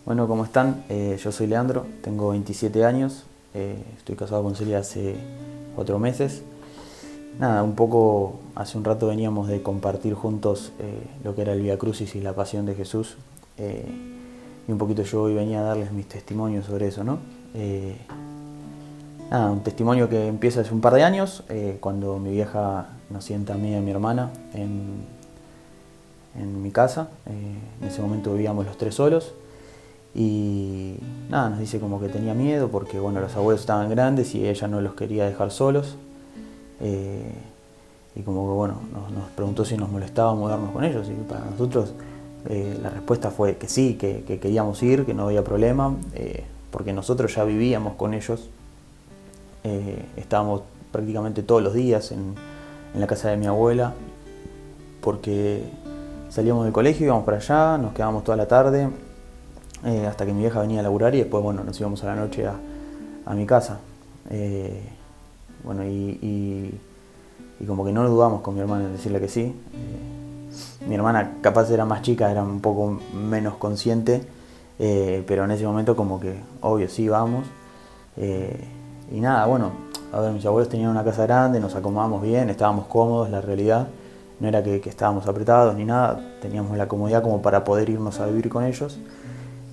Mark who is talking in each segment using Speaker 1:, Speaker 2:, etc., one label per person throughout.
Speaker 1: Bueno, ¿cómo están? Yo soy Leandro, tengo 27 años, estoy casado con Celia hace 4 meses. Nada, un poco hace un rato veníamos de compartir juntos lo que era el Vía Crucis y la Pasión de Jesús. Y un poquito yo hoy venía a darles mis testimonios sobre eso, ¿no? Nada, un testimonio que empieza hace un par de años, cuando mi vieja nos sienta a mí y a mi hermana en mi casa. En ese momento vivíamos los tres solos. Y nada, nos dice como que tenía miedo porque bueno, los abuelos estaban grandes y ella no los quería dejar solos. Y como que bueno, nos preguntó si nos molestaba mudarnos con ellos. Y para nosotros la respuesta fue que sí, que queríamos ir, que no había problema, porque nosotros ya vivíamos con ellos. Estábamos prácticamente todos los días en la casa de mi abuela, porque salíamos del colegio, íbamos para allá, nos quedábamos toda la tarde, hasta que mi vieja venía a laburar y después bueno, nos íbamos a la noche a mi casa. Bueno, y como que no dudamos con mi hermana en decirle que sí. Mi hermana capaz era más chica, era un poco menos consciente, pero en ese momento como que obvio sí vamos. Y nada, bueno, a ver, mis abuelos tenían una casa grande, nos acomodábamos bien, estábamos cómodos, la realidad no era que estábamos apretados ni nada, teníamos la comodidad como para poder irnos a vivir con ellos.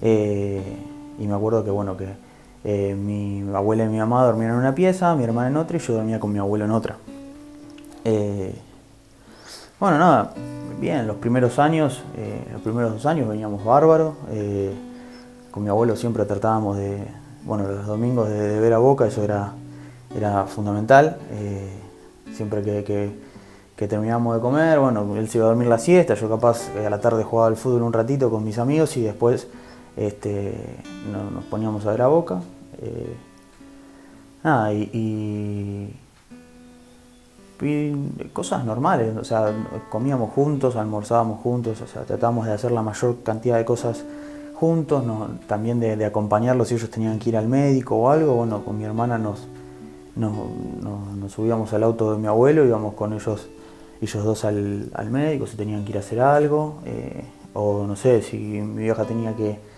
Speaker 1: Y me acuerdo que bueno, que mi abuela y mi mamá dormían en una pieza, mi hermana en otra y yo dormía con mi abuelo en otra. Bueno, nada, bien, los primeros 2 años veníamos bárbaros. Con mi abuelo siempre tratábamos de, bueno, los domingos de ver a Boca, eso era fundamental. Siempre que terminábamos de comer, bueno, él se iba a dormir la siesta, yo capaz a la tarde jugaba al fútbol un ratito con mis amigos y después nos poníamos a ver a Boca. Nada, y cosas normales, o sea, comíamos juntos, almorzábamos juntos, o sea, tratábamos de hacer la mayor cantidad de cosas juntos, también de acompañarlos si ellos tenían que ir al médico o algo. Bueno, con mi hermana nos subíamos al auto de mi abuelo, íbamos con ellos dos al médico si tenían que ir a hacer algo, o no sé, si mi vieja tenía que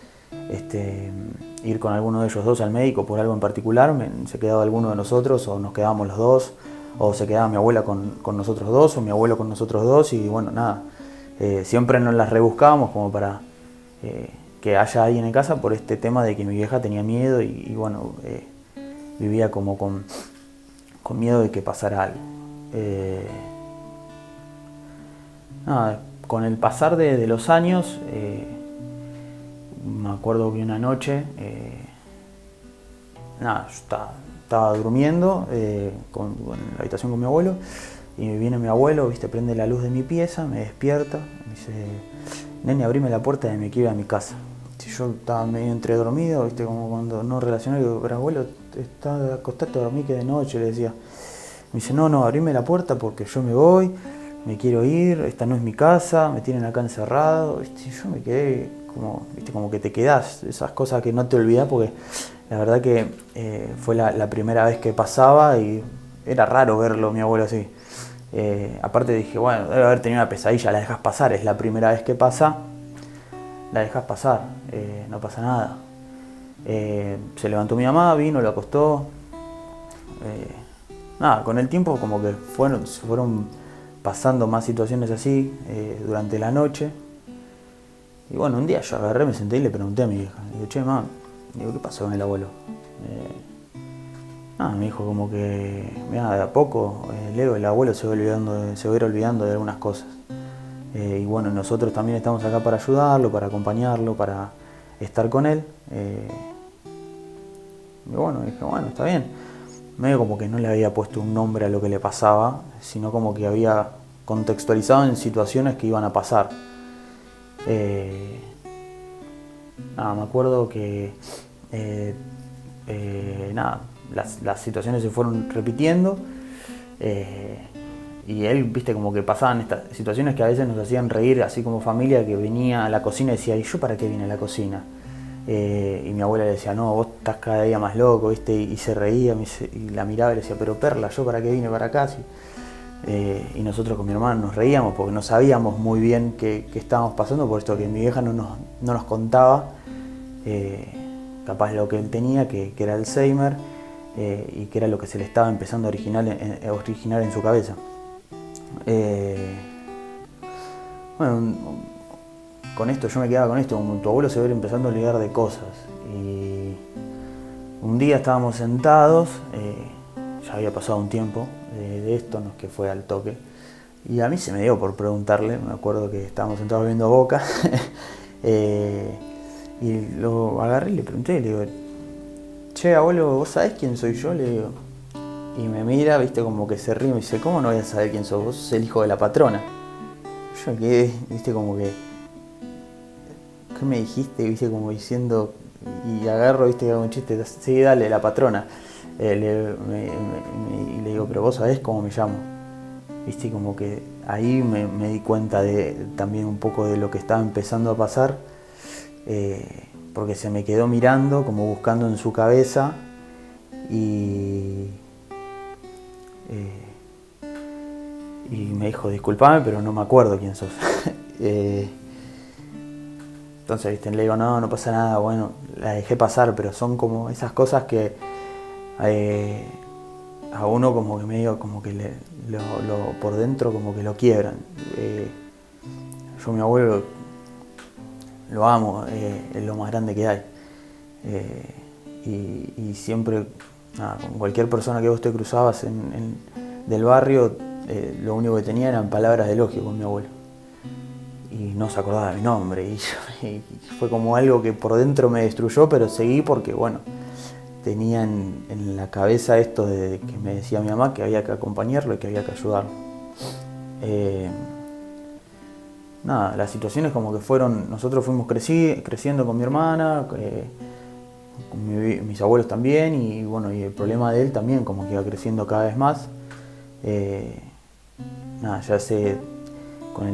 Speaker 1: ir con alguno de ellos dos al médico por algo en particular, se quedaba alguno de nosotros o nos quedábamos los dos, o se quedaba mi abuela con nosotros dos o mi abuelo con nosotros dos y bueno, nada, siempre nos las rebuscábamos como para que haya alguien en casa por este tema de que mi vieja tenía miedo y bueno, vivía como con miedo de que pasara algo. Nada, con el pasar de los años, me acuerdo que una noche, nada, yo estaba durmiendo en la habitación con mi abuelo y viene mi abuelo, ¿viste? Prende la luz de mi pieza, me despierta, me dice: nene, abrime la puerta y me quiero ir a mi casa. Si yo estaba medio entre dormido, ¿viste? Como cuando no relacioné, digo: pero abuelo, acostate a dormir que de noche, le decía. Me dice: no, abrime la puerta porque yo me voy, me quiero ir, esta no es mi casa, me tienen acá encerrado, ¿viste? Y yo me quedé como, ¿viste? Como que te quedás, esas cosas que no te olvidás, porque la verdad que fue la primera vez que pasaba y era raro verlo, mi abuelo así. Aparte dije, bueno, debe haber tenido una pesadilla, la dejas pasar, es la primera vez que pasa, la dejas pasar, no pasa nada. Se levantó mi mamá, vino, lo acostó. Nada, con el tiempo como que se fueron pasando más situaciones así durante la noche. Y bueno, un día yo agarré, me senté y le pregunté a mi vieja. Digo: che, mamá, ¿qué pasó con el abuelo? Nada, me dijo como que, mira, de a poco el abuelo se va a ir olvidando de algunas cosas. Y bueno, nosotros también estamos acá para ayudarlo, para acompañarlo, para estar con él. Y bueno, dije, bueno, está bien. Medio como que no le había puesto un nombre a lo que le pasaba, sino como que había contextualizado en situaciones que iban a pasar. Nada, me acuerdo que nada, las situaciones se fueron repitiendo y él, viste, como que pasaban estas situaciones que a veces nos hacían reír, así como familia, que venía a la cocina y decía: ¿y yo para qué vine a la cocina? Y mi abuela le decía: no, vos estás cada día más loco, ¿viste? Y se reía y la miraba y le decía: pero Perla, ¿yo para qué vine para acá? Y nosotros con mi hermano nos reíamos porque no sabíamos muy bien qué estábamos pasando, por esto que mi vieja no nos contaba capaz lo que él tenía, que era Alzheimer, y que era lo que se le estaba empezando a originar en su cabeza. Bueno, con esto yo me quedaba con esto, tu abuelo se va a ir empezando a olvidar de cosas. Y un día estábamos sentados, ya había pasado un tiempo de esto, no es que fue al toque, y a mí se me dio por preguntarle, me acuerdo que estábamos sentados viendo Boca, y lo agarré y le pregunté, le digo, che, abuelo, ¿vos sabés quién soy yo? Le digo. Y me mira, viste, como que se ríe y me dice, ¿cómo no voy a saber quién sos? Vos sos el hijo de la patrona. Yo quedé, viste, como que, ¿qué me dijiste? Viste, como diciendo, y agarro, viste, como un chiste, sí, dale, la patrona. Y le digo, pero vos sabés cómo me llamo. Viste, como que ahí me di cuenta también un poco de lo que estaba empezando a pasar, porque se me quedó mirando, como buscando en su cabeza, y me dijo, disculpame, pero no me acuerdo quién sos. Entonces, viste, le digo, no pasa nada, bueno, la dejé pasar, pero son como esas cosas que a uno como que medio, como que por dentro como que lo quiebran. Yo a mi abuelo lo amo, es lo más grande que hay. Y siempre, nada, con cualquier persona que vos te cruzabas del barrio, lo único que tenía eran palabras de elogio con mi abuelo. Y no se acordaba de mi nombre. Y fue como algo que por dentro me destruyó, pero seguí porque, bueno, tenía en la cabeza esto de que me decía mi mamá que había que acompañarlo y que había que ayudarlo. Nada, las situaciones como que fueron, nosotros fuimos creciendo con mi hermana, con mis abuelos también, y bueno, y el problema de él también como que iba creciendo cada vez más. Nada, ya con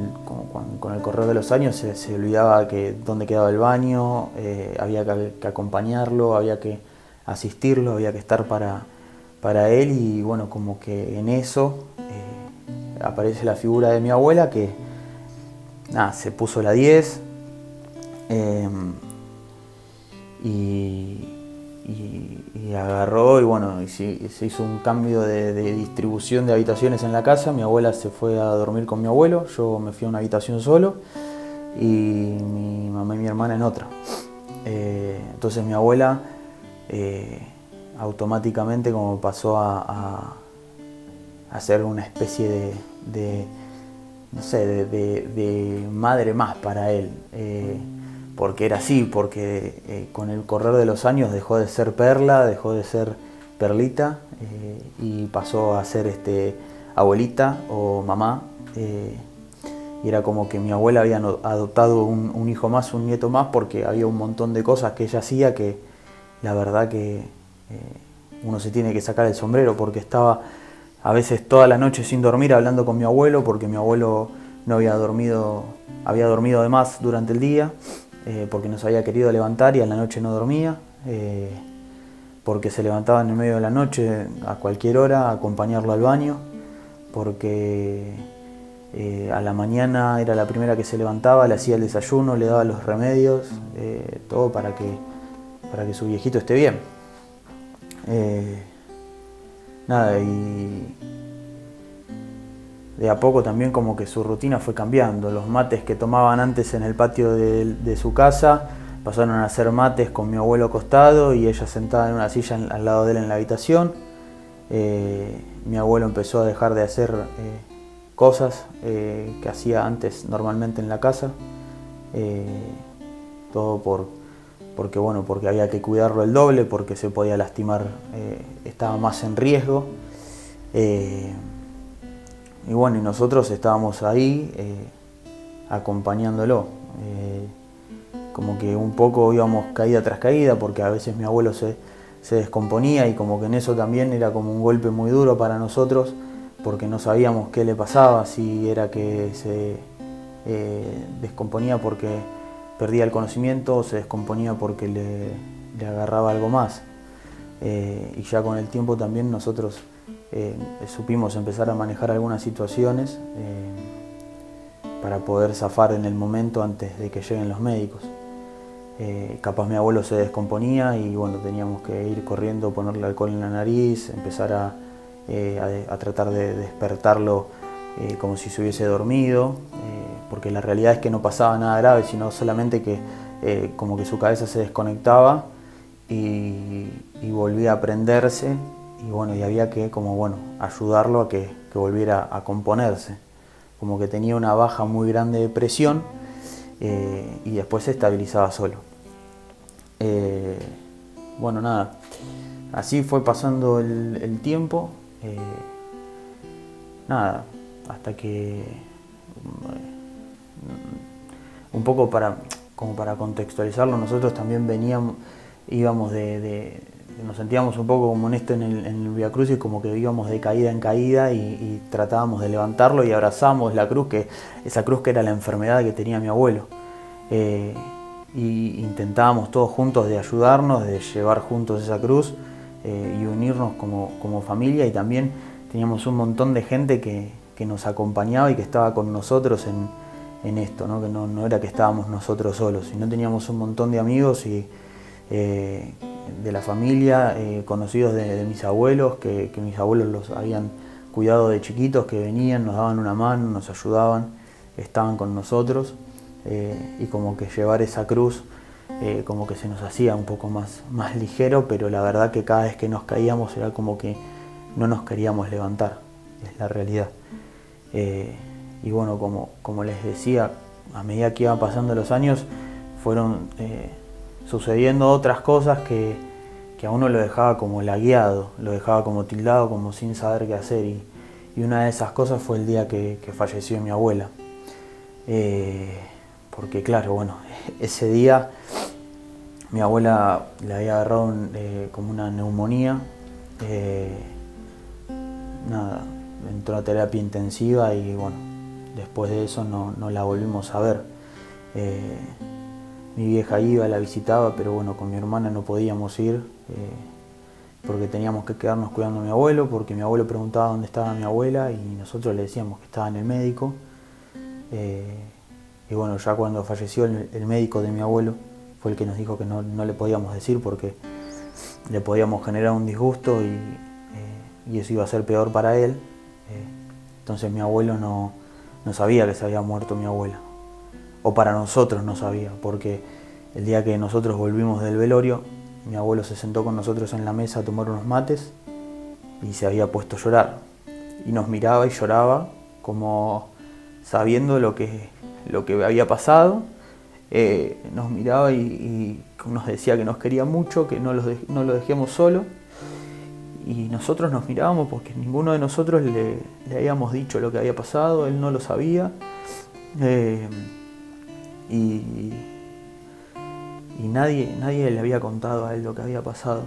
Speaker 1: el correr de los años se olvidaba que dónde quedaba el baño, había que acompañarlo, había que asistirlo, había que estar para él, y bueno, como que en eso aparece la figura de mi abuela que nada, se puso la 10, y agarró y bueno, y se hizo un cambio de distribución de habitaciones en la casa. Mi abuela se fue a dormir con mi abuelo, yo me fui a una habitación solo y mi mamá y mi hermana en otra. Entonces mi abuela automáticamente como pasó a ser una especie no sé, de madre más para él, porque era así, porque con el correr de los años dejó de ser Perla, dejó de ser Perlita, y pasó a ser abuelita o mamá, y era como que mi abuela había adoptado un hijo más, un nieto más, porque había un montón de cosas que ella hacía que la verdad que uno se tiene que sacar el sombrero, porque estaba a veces toda la noche sin dormir hablando con mi abuelo, porque mi abuelo no había dormido de más durante el día, porque no se había querido levantar y a la noche no dormía, porque se levantaba en el medio de la noche a cualquier hora a acompañarlo al baño, porque a la mañana era la primera que se levantaba, le hacía el desayuno, le daba los remedios, todo para que su viejito esté bien. Nada, y de a poco también como que su rutina fue cambiando. Los mates que tomaban antes en el patio de su casa pasaron a hacer mates con mi abuelo acostado y ella sentada en una silla al lado de él en la habitación. Mi abuelo empezó a dejar de hacer cosas que hacía antes normalmente en la casa, todo porque había que cuidarlo el doble, porque se podía lastimar, estaba más en riesgo, y bueno, y nosotros estábamos ahí acompañándolo, como que un poco íbamos caída tras caída, porque a veces mi abuelo se descomponía, y como que en eso también era como un golpe muy duro para nosotros, porque no sabíamos qué le pasaba, si era que se descomponía porque perdía el conocimiento o se descomponía porque le agarraba algo más. Y ya con el tiempo también nosotros supimos empezar a manejar algunas situaciones para poder zafar en el momento antes de que lleguen los médicos. capaz mi abuelo se descomponía y bueno, teníamos que ir corriendo, ponerle alcohol en la nariz, empezar a tratar de despertarlo como si se hubiese dormido, porque la realidad es que no pasaba nada grave, sino solamente que como que su cabeza se desconectaba y volvía a prenderse, y bueno, y había que como bueno ayudarlo a que volviera a componerse, como que tenía una baja muy grande de presión y después se estabilizaba solo. Bueno, nada, así fue pasando el tiempo, nada, hasta que un poco como para contextualizarlo, nosotros también íbamos nos sentíamos un poco como en esto en el Vía Crucis, como que íbamos de caída en caída y tratábamos de levantarlo y abrazamos la cruz, esa cruz que era la enfermedad que tenía mi abuelo. Y intentábamos todos juntos de ayudarnos, de llevar juntos esa cruz y unirnos como familia, y también teníamos un montón de gente que nos acompañaba y que estaba con nosotros en esto, ¿no? Que no era que estábamos nosotros solos, sino teníamos un montón de amigos y de la familia, conocidos de mis abuelos, que mis abuelos los habían cuidado de chiquitos, que venían, nos daban una mano, nos ayudaban, estaban con nosotros, y como que llevar esa cruz como que se nos hacía un poco más ligero, pero la verdad que cada vez que nos caíamos era como que no nos queríamos levantar, es la realidad. Y bueno, como les decía, a medida que iban pasando los años fueron sucediendo otras cosas que a uno lo dejaba como lagueado, lo dejaba como tildado, como sin saber qué hacer, y una de esas cosas fue el día que falleció mi abuela. Porque claro, bueno, ese día mi abuela le había agarrado como una neumonía, nada, entró a terapia intensiva y bueno, después de eso no la volvimos a ver. Mi vieja iba, la visitaba, pero bueno, con mi hermana no podíamos ir porque teníamos que quedarnos cuidando a mi abuelo, porque mi abuelo preguntaba dónde estaba mi abuela y nosotros le decíamos que estaba en el médico. Y bueno, ya cuando falleció el médico de mi abuelo fue el que nos dijo que no le podíamos decir porque le podíamos generar un disgusto y eso iba a ser peor para él. Entonces mi abuelo no sabía que se había muerto mi abuela. O para nosotros no sabía, porque el día que nosotros volvimos del velorio, mi abuelo se sentó con nosotros en la mesa a tomar unos mates y se había puesto a llorar. Y nos miraba y lloraba como sabiendo lo que había pasado. Nos miraba y nos decía que nos quería mucho, que no lo dejemos solo. Y nosotros nos mirábamos porque ninguno de nosotros le habíamos dicho lo que había pasado, él no lo sabía. Y nadie le había contado a él lo que había pasado.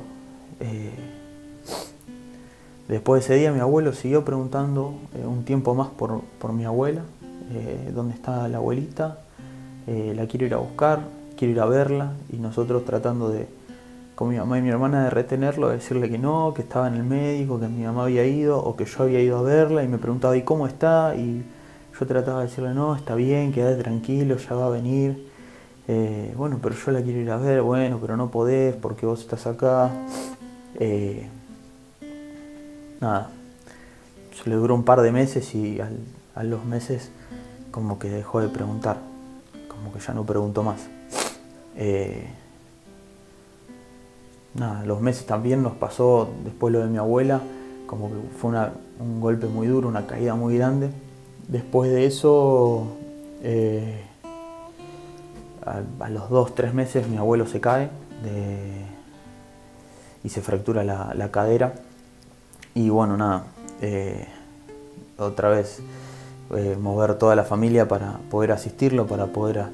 Speaker 1: Después de ese día mi abuelo siguió preguntando un tiempo más por mi abuela, dónde está la abuelita, la quiero ir a buscar, quiero ir a verla, y nosotros tratando con mi mamá y mi hermana de retenerlo, de decirle que no, que estaba en el médico, que mi mamá había ido o que yo había ido a verla, y me preguntaba ¿y cómo está? Y yo trataba de decirle no, está bien, quédate tranquilo, ya va a venir. Bueno, pero yo la quiero ir a ver, bueno, pero no podés porque vos estás acá. Nada, se le duró un par de meses y a los meses como que dejó de preguntar, como que ya no preguntó más. Nada, los meses también nos pasó después lo de mi abuela, como que fue un golpe muy duro, una caída muy grande. Después de eso, a los 2-3 meses mi abuelo se cae y se fractura la cadera. Y bueno, nada, otra vez mover toda la familia para poder asistirlo, para poder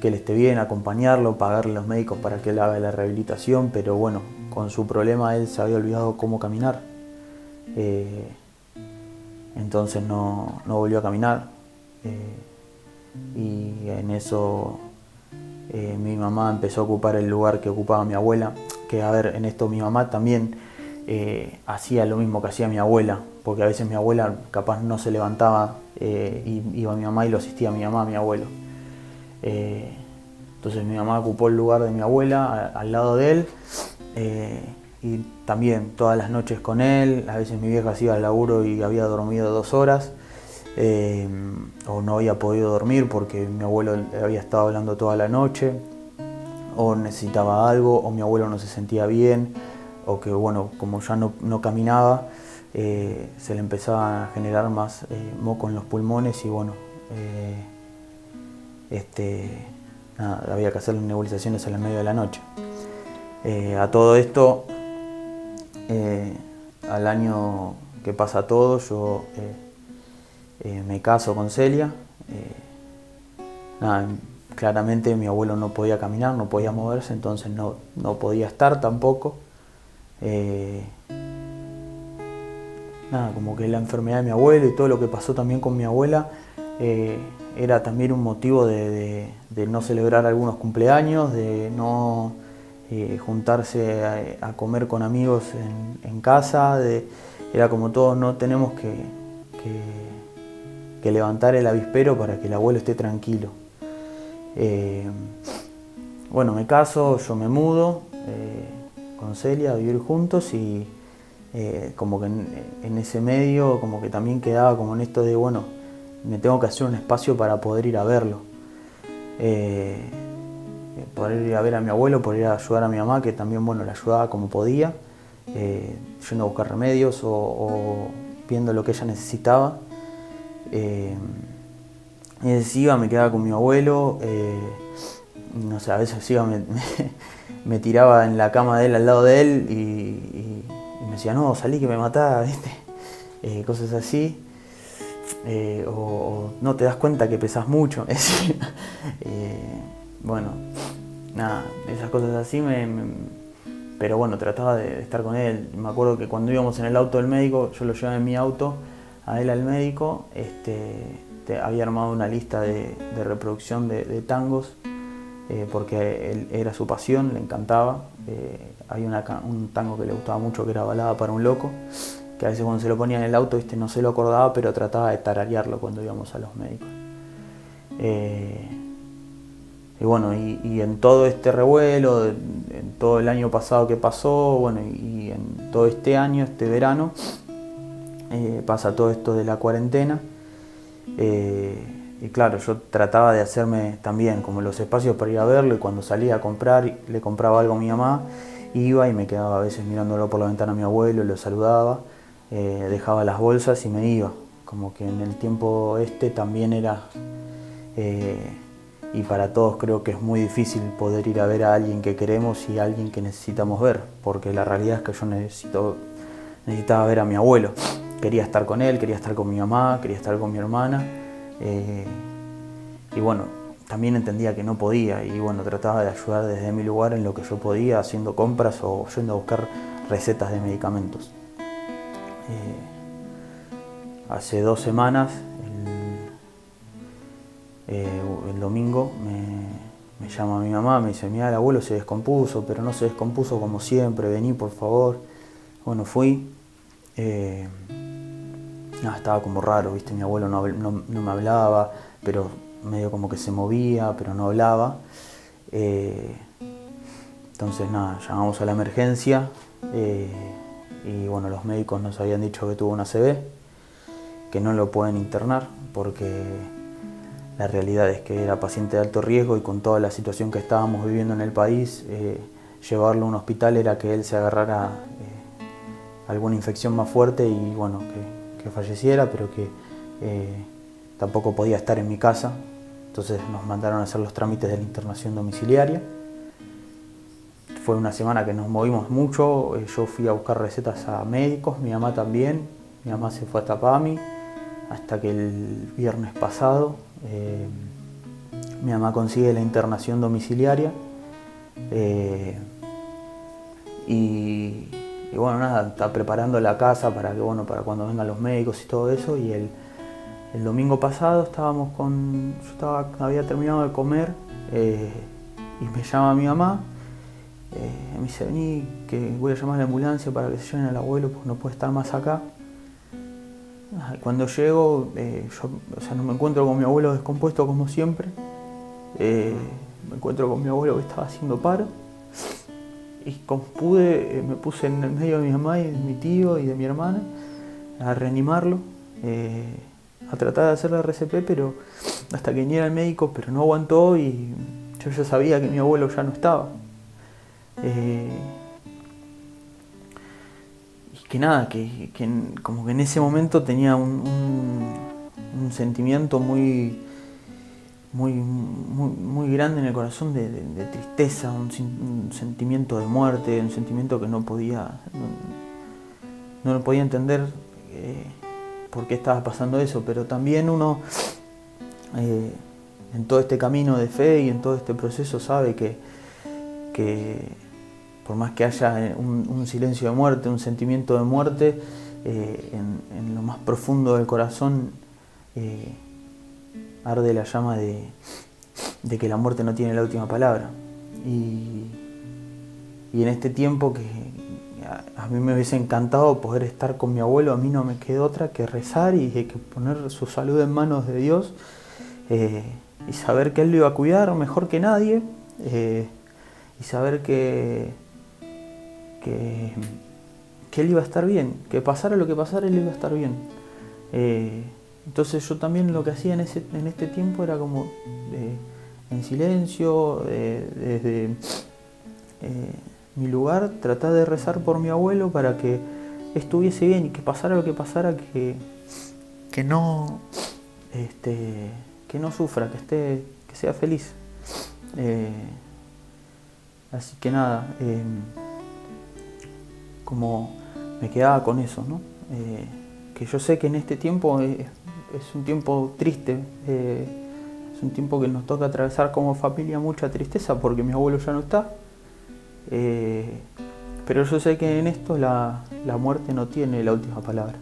Speaker 1: que él esté bien, acompañarlo, pagarle a los médicos para que él haga la rehabilitación, pero bueno, con su problema él se había olvidado cómo caminar. Entonces no volvió a caminar, y en eso mi mamá empezó a ocupar el lugar que ocupaba mi abuela, que a ver, en esto mi mamá también hacía lo mismo que hacía mi abuela, porque a veces mi abuela capaz no se levantaba y iba mi mamá y lo asistía a mi mamá, a mi abuelo. Entonces mi mamá ocupó el lugar de mi abuela al lado de él. Y también todas las noches con él. A veces mi vieja se iba al laburo y había dormido 2 horas. O no había podido dormir porque mi abuelo había estado hablando toda la noche. O necesitaba algo, o mi abuelo no se sentía bien. O que bueno, como ya no caminaba, se le empezaba a generar más moco en los pulmones y bueno, nada, había que hacerle nebulizaciones a la media de la noche. A todo esto, al año que pasa todo, yo me caso con Celia. Nada, claramente mi abuelo no podía caminar, no podía moverse, entonces no podía estar tampoco. Nada, como que la enfermedad de mi abuelo y todo lo que pasó también con mi abuela era también un motivo de no celebrar algunos cumpleaños, de no juntarse a comer con amigos en casa. Era como todos, no tenemos que levantar el avispero para que el abuelo esté tranquilo. Bueno, me caso, yo me mudo con Celia a vivir juntos y como que en ese medio como que también quedaba como en esto de bueno, me tengo que hacer un espacio para poder ir a verlo, poder ir a ver a mi abuelo, poder ir a ayudar a mi mamá, que también bueno, la ayudaba como podía, yendo a buscar remedios o viendo lo que ella necesitaba. Y después iba, me quedaba con mi abuelo, no sé, a veces iba, me tiraba en la cama de él, al lado de él y me decía, no, salí que me matás, ¿viste? Cosas así. O no te das cuenta que pesás mucho. Bueno, nada, esas cosas así pero bueno, trataba de estar con él. Me acuerdo que cuando íbamos en el auto del médico, yo lo llevaba en mi auto a él al médico, había armado una lista de reproducción de tangos, porque él era su pasión, le encantaba. Había un tango que le gustaba mucho, que era Balada para un loco, que a veces cuando se lo ponía en el auto, no se lo acordaba, pero trataba de tararearlo cuando íbamos a los médicos. Y bueno, y en todo este revuelo, en todo el año pasado que pasó, bueno, y en todo este año, este verano, pasa todo esto de la cuarentena. Y claro, yo trataba de hacerme también como los espacios para ir a verlo, y cuando salía a comprar, le compraba algo a mi mamá, iba y me quedaba a veces mirándolo por la ventana a mi abuelo, lo saludaba, dejaba las bolsas y me iba. Como que en el tiempo también era, y para todos creo que es muy difícil poder ir a ver a alguien que queremos y a alguien que necesitamos ver, porque la realidad es que yo necesitaba ver a mi abuelo. Quería estar con él, quería estar con mi mamá, quería estar con mi hermana. Y bueno, también entendía que no podía y bueno, trataba de ayudar desde mi lugar en lo que yo podía, haciendo compras o yendo a buscar recetas de medicamentos. Hace 2 semanas, el domingo, me llama mi mamá, me dice, mirá, el abuelo se descompuso, pero no se descompuso como siempre, vení por favor. Bueno, fui. Estaba como raro, ¿viste? Mi abuelo no me hablaba, pero medio como que se movía, pero no hablaba. Entonces nada, llamamos a la emergencia y bueno, los médicos nos habían dicho que tuvo una ACV, que no lo pueden internar porque la realidad es que era paciente de alto riesgo y con toda la situación que estábamos viviendo en el país, llevarlo a un hospital era que él se agarrara alguna infección más fuerte y bueno, que falleciera, pero que tampoco podía estar en mi casa. Entonces nos mandaron a hacer los trámites de la internación domiciliaria. Fue una semana que nos movimos mucho, yo fui a buscar recetas a médicos, mi mamá también. Mi mamá se fue a Tapami hasta que el viernes pasado mi mamá consigue la internación domiciliaria. Y bueno, nada, está preparando la casa para que para cuando vengan los médicos y todo eso. Y el domingo pasado había terminado de comer y me llama mi mamá. Me dice, vení, que voy a llamar a la ambulancia para que se lleven al abuelo porque no puede estar más acá. Cuando llego, yo no me encuentro con mi abuelo descompuesto como siempre. me encuentro con mi abuelo que estaba haciendo paro. Y como pude, me puse en el medio de mi mamá y de mi tío y de mi hermana a reanimarlo, a tratar de hacer la RCP, pero hasta que viniera el médico, pero no aguantó y yo ya sabía que mi abuelo ya no estaba. Y que nada, que como que en ese momento tenía un sentimiento muy grande en el corazón de tristeza, un sentimiento de muerte, un sentimiento que no lo podía entender por qué estaba pasando eso, pero también uno en todo este camino de fe y en todo este proceso sabe que por más que haya un silencio de muerte, un sentimiento de muerte, en lo más profundo del corazón arde la llama de que la muerte no tiene la última palabra. Y en este tiempo que a mí me hubiese encantado poder estar con mi abuelo, a mí no me quedó otra que rezar y que poner su salud en manos de Dios, y saber que Él lo iba a cuidar mejor que nadie, y saber que Él iba a estar bien, que pasara lo que pasara, Él iba a estar bien. Entonces yo también lo que hacía en este tiempo era como en silencio, desde mi lugar, tratar de rezar por mi abuelo para que estuviese bien y que pasara lo que pasara, que no sufra, que sea feliz. Así que nada, como me quedaba con eso, ¿no? Que yo sé que en este tiempo es un tiempo triste, es un tiempo que nos toca atravesar como familia mucha tristeza porque mi abuelo ya no está, pero yo sé que en esto la muerte no tiene la última palabra.